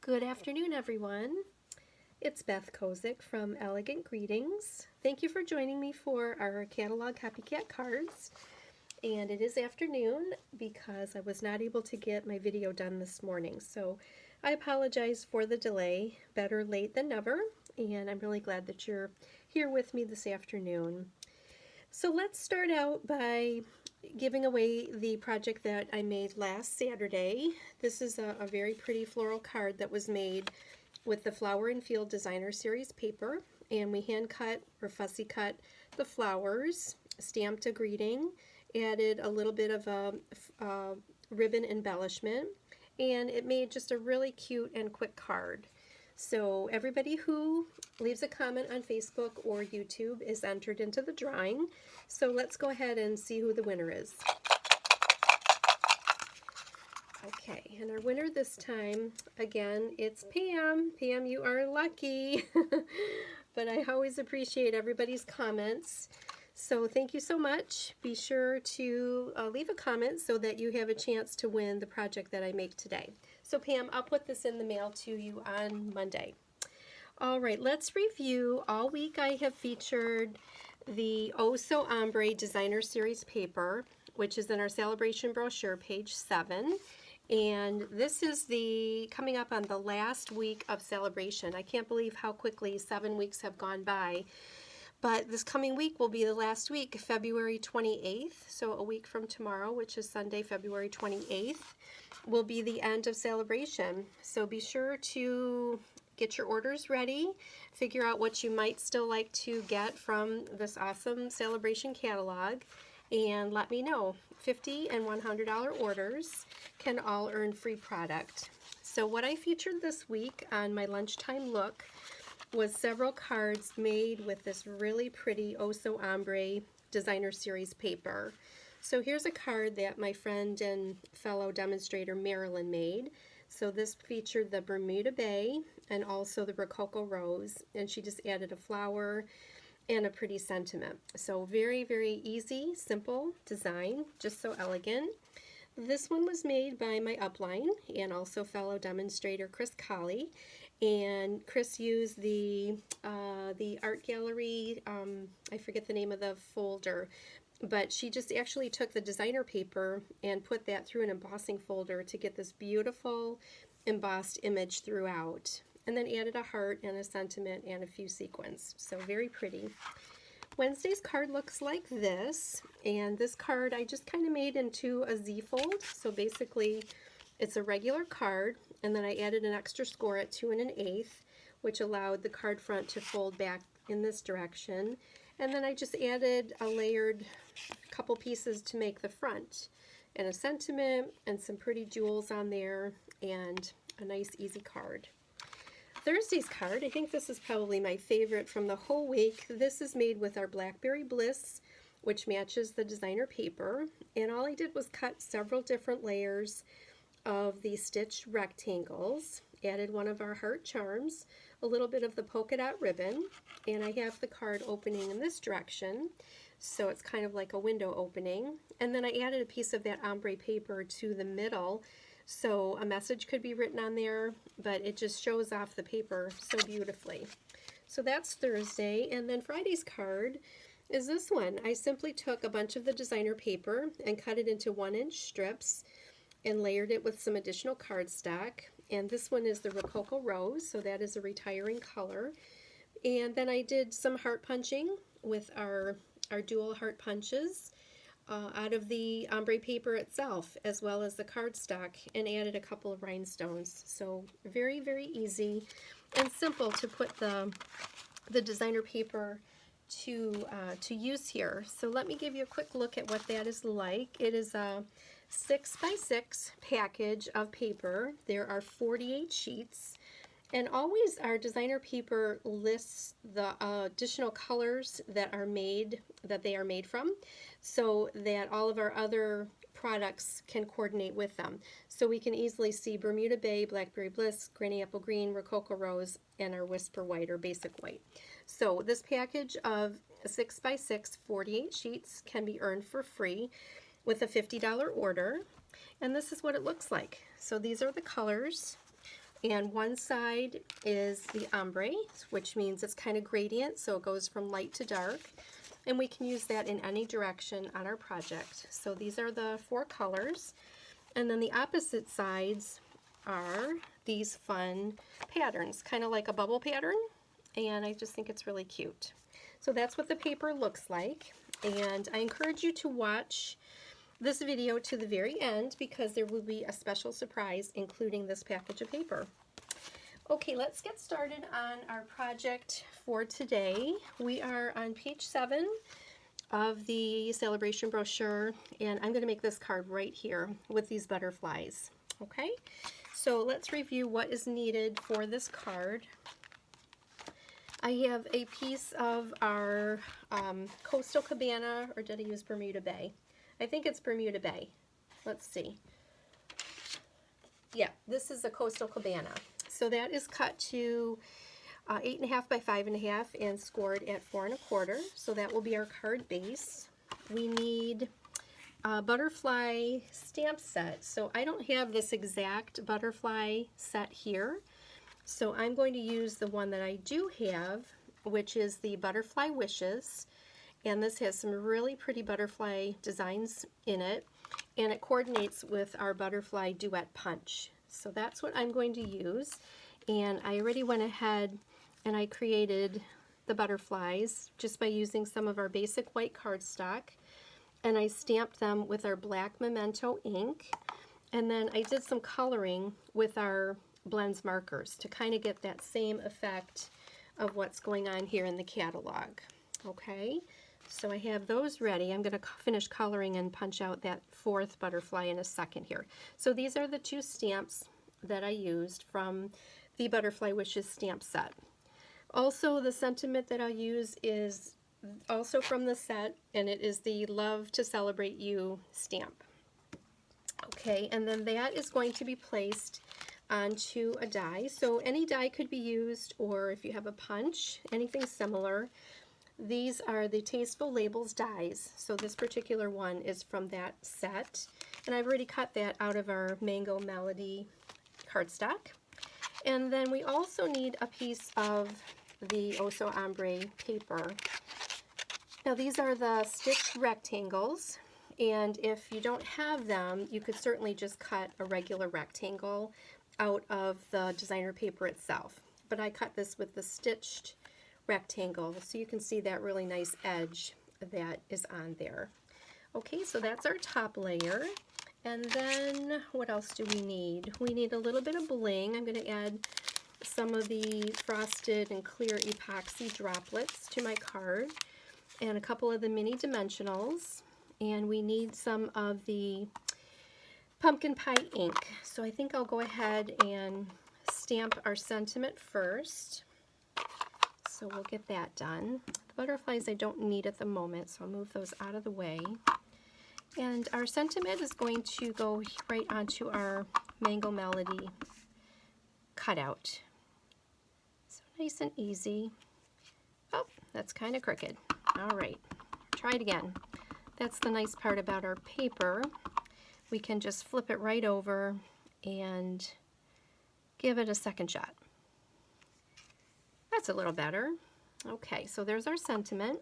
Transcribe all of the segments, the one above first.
Good afternoon, everyone. It's Beth Kozik from Elegant Greetings. Thank you for joining me for our catalog Copycat cards. And it is afternoon because I was not able to get my video done this morning. So I apologize for the delay. Better late than never. And I'm really glad that you're here with me this afternoon. So let's start out by giving away the project that I made last Saturday. This is a very pretty floral card that was made with the Flower and Field Designer Series paper, and we hand cut or fussy cut the flowers, stamped a greeting, added a little bit of a ribbon embellishment, and it made just a really cute and quick card. So everybody who leaves a comment on Facebook or YouTube is entered into the drawing. So let's go ahead and see who the winner is. Okay, and our winner this time, again, it's Pam. Pam, you are lucky. But I always appreciate everybody's comments. So thank you so much. Be sure to leave a comment so that you have a chance to win the project that I make today. So Pam, I'll put this in the mail to you on Monday. All right, let's review. All week I have featured the Oh So Ombre Designer Series paper, which is in our celebration brochure, page 7. And this is coming up on the last week of celebration. I can't believe how quickly 7 weeks have gone by. But this coming week will be the last week, February 28th. So a week from tomorrow, which is Sunday, February 28th, will be the end of celebration. So be sure to get your orders ready, figure out what you might still like to get from this awesome celebration catalog, and let me know. $50 and $100 orders can all earn free product. So what I featured this week on my lunchtime look was several cards made with this really pretty Oh So Ombre Designer Series paper. So here's a card that my friend and fellow demonstrator Marilyn made. So this featured the Bermuda Bay and also the Rococo Rose, and she just added a flower and a pretty sentiment. So very, very easy, simple design, just so elegant. This one was made by my upline and also fellow demonstrator Chris Colley, and Chris used the art gallery, I forget the name of the folder, but she just actually took the designer paper and put that through an embossing folder to get this beautiful embossed image throughout, and then added a heart and a sentiment and a few sequins. So very pretty. Wednesday's card looks like this, and this card I just kind of made into a Z-fold. So basically it's a regular card, and then I added an extra score at 2 1/8, which allowed the card front to fold back in this direction. And then I just added a layered couple pieces to make the front, and a sentiment and some pretty jewels on there, and a nice easy card. Thursday's card, I think this is probably my favorite from the whole week. This is made with our Blackberry Bliss, which matches the designer paper, and all I did was cut several different layers of the stitched rectangles, added one of our heart charms, a little bit of the polka dot ribbon, and I have the card opening in this direction, so it's kind of like a window opening. And then I added a piece of that ombre paper to the middle, so a message could be written on there, but it just shows off the paper so beautifully. So that's Thursday. And then Friday's card is this one. I simply took a bunch of the designer paper and cut it into 1-inch strips and layered it with some additional cardstock. And this one is the Rococo Rose, so that is a retiring color. And then I did some heart punching with our dual heart punches out of the ombre paper itself, as well as the cardstock, and added a couple of rhinestones. So very, very easy and simple to put the designer paper to use here. So let me give you a quick look at what that is like. It is a 6x6 package of paper. There are 48 sheets, and always our designer paper lists the additional colors that they are made from, so that all of our other products can coordinate with them. So we can easily see Bermuda Bay, Blackberry Bliss, Granny Apple Green, Rococo Rose, and our Whisper White or Basic White. So this package of 6x6 48 sheets can be earned for free with a $50 order, and this is what it looks like. So these are the colors. And one side is the ombre, which means it's kind of gradient, so it goes from light to dark. And we can use that in any direction on our project. So these are the 4 colors. And then the opposite sides are these fun patterns, kind of like a bubble pattern. And I just think it's really cute. So that's what the paper looks like. And I encourage you to watch this video to the very end because there will be a special surprise including this package of paper. Okay, let's get started on our project for today. We are on page 7 of the celebration brochure, and I'm going to make this card right here with these butterflies. Okay, so let's review what is needed for this card. I have a piece of our Coastal Cabana, or did I use Bermuda Bay? I think it's Bermuda Bay. Let's see. Yeah, this is a Coastal Cabana. So that is cut to 8.5 by 5.5 and scored at 4 1/4. So that will be our card base. We need a butterfly stamp set. So I don't have this exact butterfly set here. So I'm going to use the one that I do have, which is the Butterfly Wishes. And this has some really pretty butterfly designs in it, and it coordinates with our butterfly duet punch. So that's what I'm going to use. And I already went ahead and I created the butterflies just by using some of our basic white cardstock, and I stamped them with our black Memento ink, and then I did some coloring with our blends markers to kind of get that same effect of what's going on here in the catalog. Okay, so I have those ready. I'm going to finish coloring and punch out that 4th butterfly in a second here. So these are the 2 stamps that I used from the Butterfly Wishes stamp set. Also, the sentiment that I'll use is also from the set, and it is the Love to Celebrate You stamp. Okay, and then that is going to be placed onto a die. So any die could be used, or if you have a punch, anything similar. These are the Tasteful Labels dies. So this particular one is from that set. And I've already cut that out of our Mango Melody cardstock. And then we also need a piece of the Oso Ombre paper. Now these are the stitched rectangles. And if you don't have them, you could certainly just cut a regular rectangle out of the designer paper itself. But I cut this with the stitched rectangle, so you can see that really nice edge that is on there. Okay, so that's our top layer. And then what else do we need? We need a little bit of bling. I'm going to add some of the frosted and clear epoxy droplets to my card, and a couple of the mini dimensionals. And we need some of the pumpkin pie ink. So I think I'll go ahead and stamp our sentiment first. So we'll get that done. The butterflies I don't need at the moment, so I'll move those out of the way. And our sentiment is going to go right onto our Mango Melody cutout. So nice and easy. Oh, that's kind of crooked. All right, try it again. That's the nice part about our paper. We can just flip it right over and give it a second shot. That's a little better. Okay, so there's our sentiment.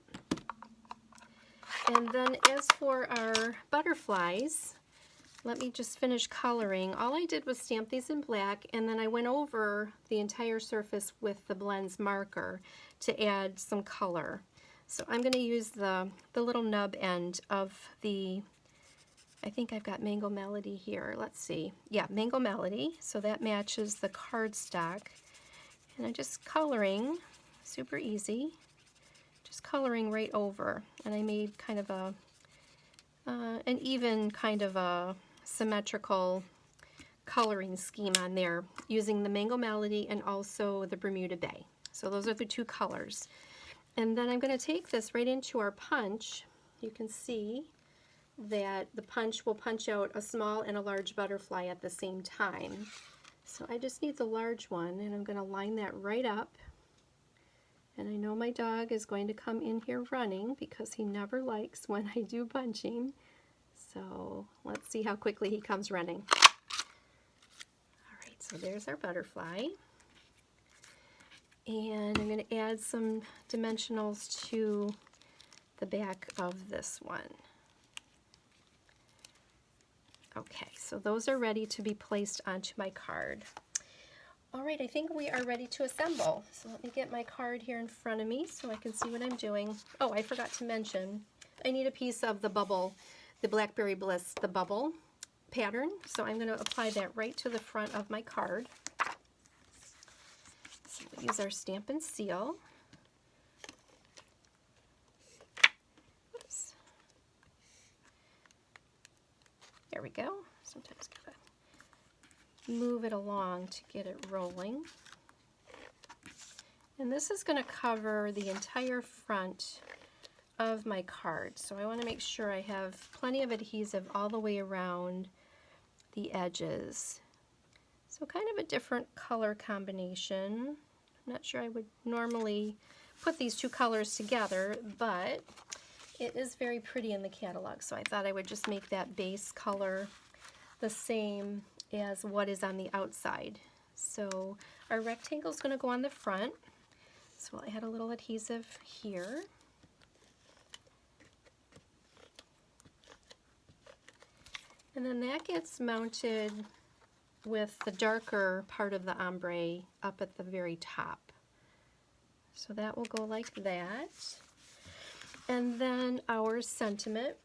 And then as for our butterflies, let me just finish coloring. All I did was stamp these in black, and then I went over the entire surface with the blends marker to add some color. So I'm going to use the little nub end of the, I think I've got Mango Melody here. Let's see. Yeah, Mango Melody. So that matches the cardstock. And I'm just coloring, super easy, just coloring right over. And I made kind of a, an even kind of a symmetrical coloring scheme on there using the Mango Melody and also the Bermuda Bay. So those are the 2 colors. And then I'm going to take this right into our punch. You can see that the punch will punch out a small and a large butterfly at the same time. So I just need the large one, and I'm going to line that right up. And I know my dog is going to come in here running because he never likes when I do bunching. So let's see how quickly he comes running. All right, So there's our butterfly. And I'm going to add some dimensionals to the back of this one. Okay, so those are ready to be placed onto my card. All right, I think we are ready to assemble. So let me get my card here in front of me so I can see what I'm doing. Oh, I forgot to mention, I need a piece of the bubble, the Blackberry Bliss, the bubble pattern. So I'm going to apply that right to the front of my card. So we'll use our Stamp and Seal. Oops. There we go. Sometimes gotta move it along to get it rolling. And this is going to cover the entire front of my card. So I want to make sure I have plenty of adhesive all the way around the edges. So kind of a different color combination. I'm not sure I would normally put these two colors together, but it is very pretty in the catalog. So I thought I would just make that base color the same as what is on the outside. So our rectangle is going to go on the front. So I'll add a little adhesive here. And then that gets mounted with the darker part of the ombre up at the very top. So that will go like that. And then our sentiment,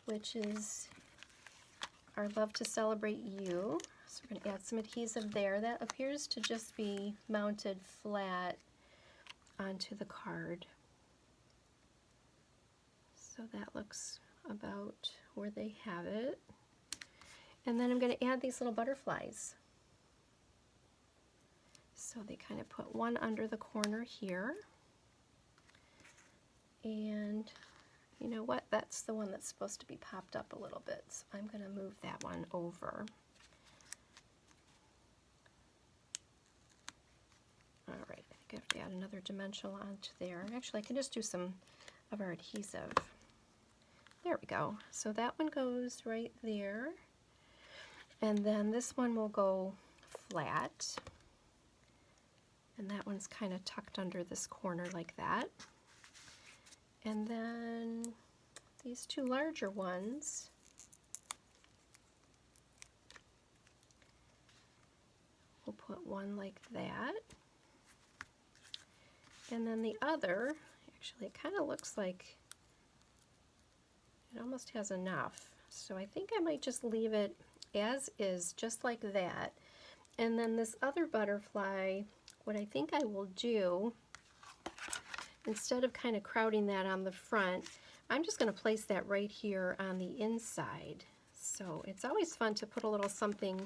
which is our love to celebrate you. So we're going to add some adhesive there. That appears to just be mounted flat onto the card. So that looks about where they have it. And then I'm going to add these little butterflies. So they kind of put one under the corner here. And you know what? That's the one that's supposed to be popped up a little bit. So I'm going to move that one over. All right, I think I have to add another dimensional onto there. Actually, I can just do some of our adhesive. There we go. So that one goes right there. And then this one will go flat. And that one's kind of tucked under this corner like that. And then these two larger ones we'll put one like that. And then the other, actually it kind of looks like it almost has enough. So I think I might just leave it as is, just like that. And then this other butterfly, what I think I will do, instead of kind of crowding that on the front, I'm just going to place that right here on the inside. So it's always fun to put a little something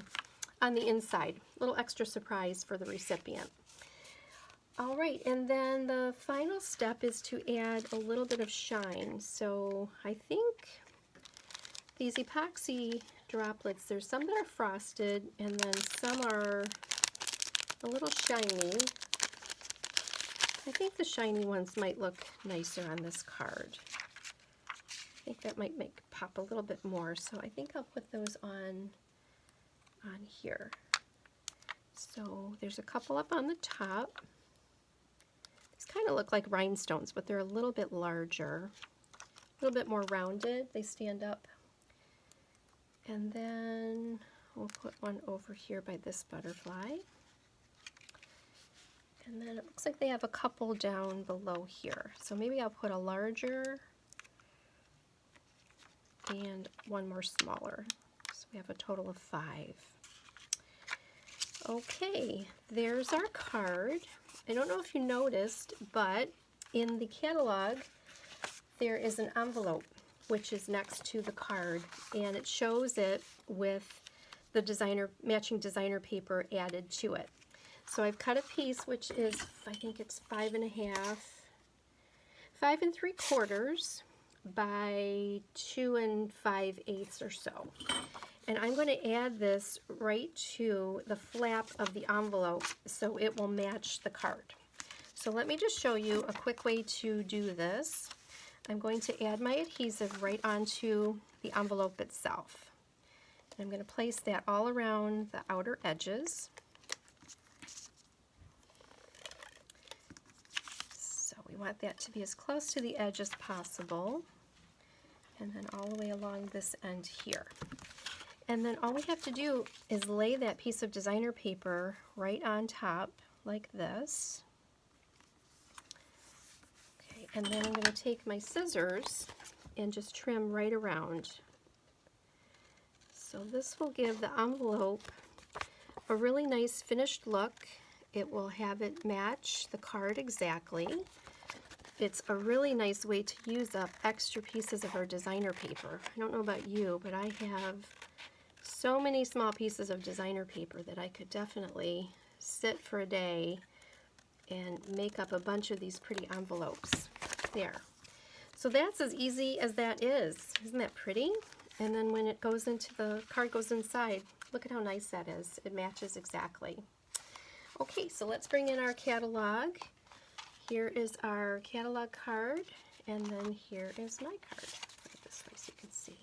on the inside, a little extra surprise for the recipient. All right, and then the final step is to add a little bit of shine. So I think these epoxy droplets, there's some that are frosted and then some are a little shiny. I think the shiny ones might look nicer on this card. I think that might make pop a little bit more, so I think I'll put those on here. So there's a couple up on the top. These kind of look like rhinestones, but they're a little bit larger, a little bit more rounded. They stand up. And then we'll put one over here by this butterfly. And then it looks like they have a couple down below here. So maybe I'll put a larger and one more smaller. So we have a total of 5. Okay, there's our card. I don't know if you noticed, but in the catalog there is an envelope which is next to the card, and it shows it with the matching designer paper added to it. So I've cut a piece which is, I think it's 5 3/4 by 2 5/8 or so. And I'm going to add this right to the flap of the envelope so it will match the card. So let me just show you a quick way to do this. I'm going to add my adhesive right onto the envelope itself. And I'm going to place that all around the outer edges. we want that to be as close to the edge as possible. And then all the way along this end here. And then all we have to do is lay that piece of designer paper right on top like this. Okay, and then I'm going to take my scissors and just trim right around. So this will give the envelope a really nice finished look. It will have it match the card exactly. It's a really nice way to use up extra pieces of our designer paper. I don't know about you, but I have so many small pieces of designer paper that I could definitely sit for a day and make up a bunch of these pretty envelopes. There. So that's as easy as that is. Isn't that pretty? And then when it goes into the card goes inside, look at how nice that is. It matches exactly. Okay, so let's bring in our catalog. Here is our catalog card, and then here is my card. Put it this way so you can see.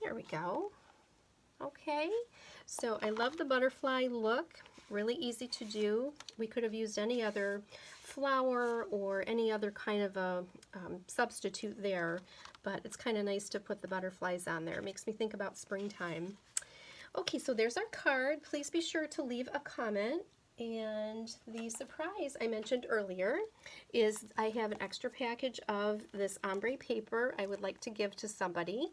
There we go. Okay, so I love the butterfly look. Really easy to do. We could have used any other flower or any other kind of a substitute there, but it's kind of nice to put the butterflies on there. It makes me think about springtime. Okay, so there's our card. Please be sure to leave a comment. And the surprise I mentioned earlier is I have an extra package of this ombre paper I would like to give to somebody.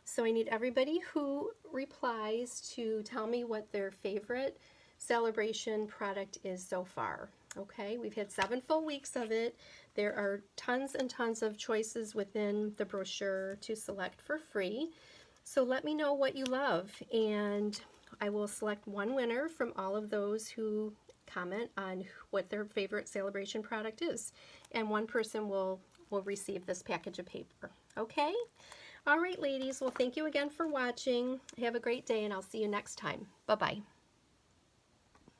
So I need everybody who replies to tell me what their favorite celebration product is so far. Okay, we've had 7 full weeks of it. There are tons and tons of choices within the brochure to select for free. So let me know what you love, and I will select one winner from all of those who comment on what their favorite celebration product is. And one person will receive this package of paper. Okay? All right, ladies. Well, thank you again for watching. Have a great day, and I'll see you next time. Bye-bye.